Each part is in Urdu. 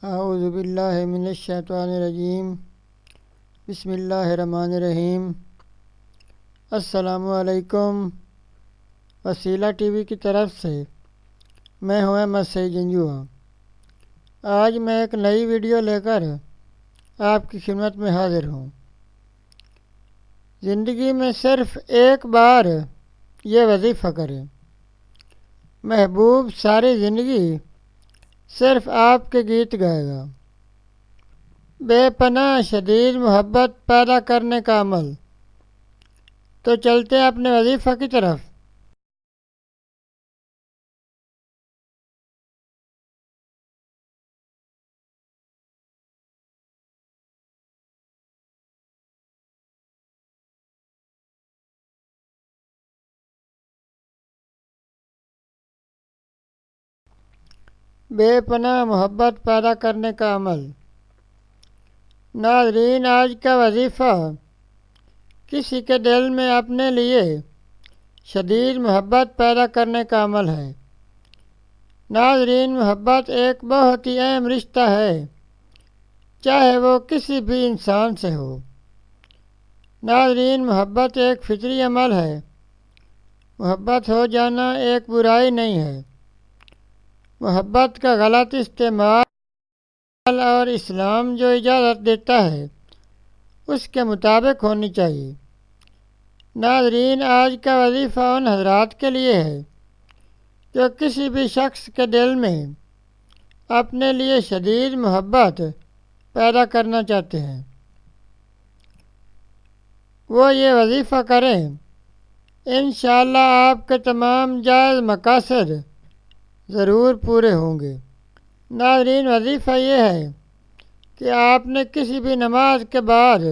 اعوذ باللہ من الشیطان الرجیم بسم اللہ الرحمن الرحیم۔ السلام علیکم۔ وسیلہ ٹی وی کی طرف سے میں ہوں احمد سعید جنجوعہ۔ آج میں ایک نئی ویڈیو لے کر آپ کی خدمت میں حاضر ہوں۔ زندگی میں صرف ایک بار یہ وظیفہ کریں، محبوب ساری زندگی صرف آپ کے گیت گائے گا۔ بے پناہ شدید محبت پیدا کرنے کا عمل۔ تو چلتے ہیں اپنے وظیفہ کی طرف۔ بے پناہ محبت پیدا کرنے کا عمل۔ ناظرین، آج کا وظیفہ کسی کے دل میں اپنے لیے شدید محبت پیدا کرنے کا عمل ہے۔ ناظرین، محبت ایک بہت ہی اہم رشتہ ہے، چاہے وہ کسی بھی انسان سے ہو۔ ناظرین، محبت ایک فطری عمل ہے۔ محبت ہو جانا ایک برائی نہیں ہے۔ محبت کا غلط استعمال اور اسلام جو اجازت دیتا ہے اس کے مطابق ہونی چاہیے۔ ناظرین، آج کا وظیفہ ان حضرات کے لیے ہے جو کسی بھی شخص کے دل میں اپنے لیے شدید محبت پیدا کرنا چاہتے ہیں، وہ یہ وظیفہ کریں۔ انشاءاللہ آپ کے تمام جائز مقاصد ضرور پورے ہوں گے۔ ناظرین، وظیفہ یہ ہے کہ آپ نے کسی بھی نماز کے بعد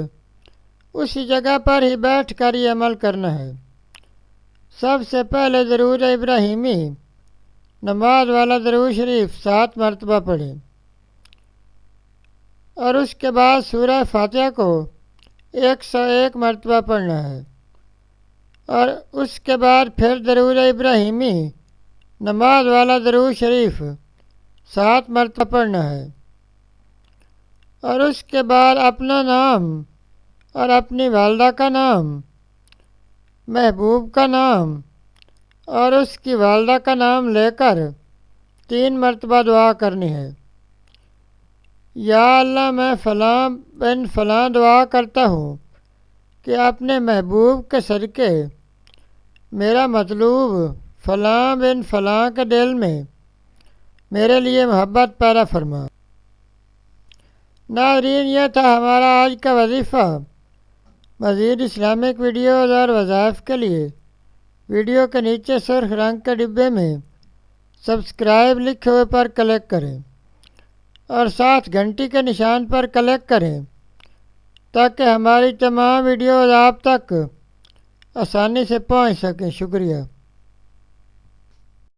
اسی جگہ پر ہی بیٹھ کر یہ عمل کرنا ہے۔ سب سے پہلے درود ابراہیمی نماز والا درود شریف 7 مرتبہ پڑھیں، اور اس کے بعد سورہ فاتحہ کو 101 مرتبہ پڑھنا ہے، اور اس کے بعد پھر درود ابراہیمی نماز والا درود شریف 7 مرتبہ پڑھنا ہے، اور اس کے بعد اپنا نام اور اپنی والدہ کا نام، محبوب کا نام اور اس کی والدہ کا نام لے کر 3 مرتبہ دعا کرنی ہے۔ یا اللہ، میں فلاں بن فلاں دعا کرتا ہوں کہ اپنے محبوب کے صدقے میرا مطلوب فلاں بن فلاں کے دل میں میرے لیے محبت پیدا فرما۔ ناظرین، یہ تھا ہمارا آج کا وظیفہ۔ مزید اسلامک ویڈیوز اور وظائف کے لیے ویڈیو کے نیچے سرخ رنگ کے ڈبے میں سبسکرائب لکھے ہوئے پر کلک کریں اور ساتھ گھنٹی کے نشان پر کلک کریں تاکہ ہماری تمام ویڈیوز آپ تک آسانی سے پہنچ سکیں۔ شکریہ۔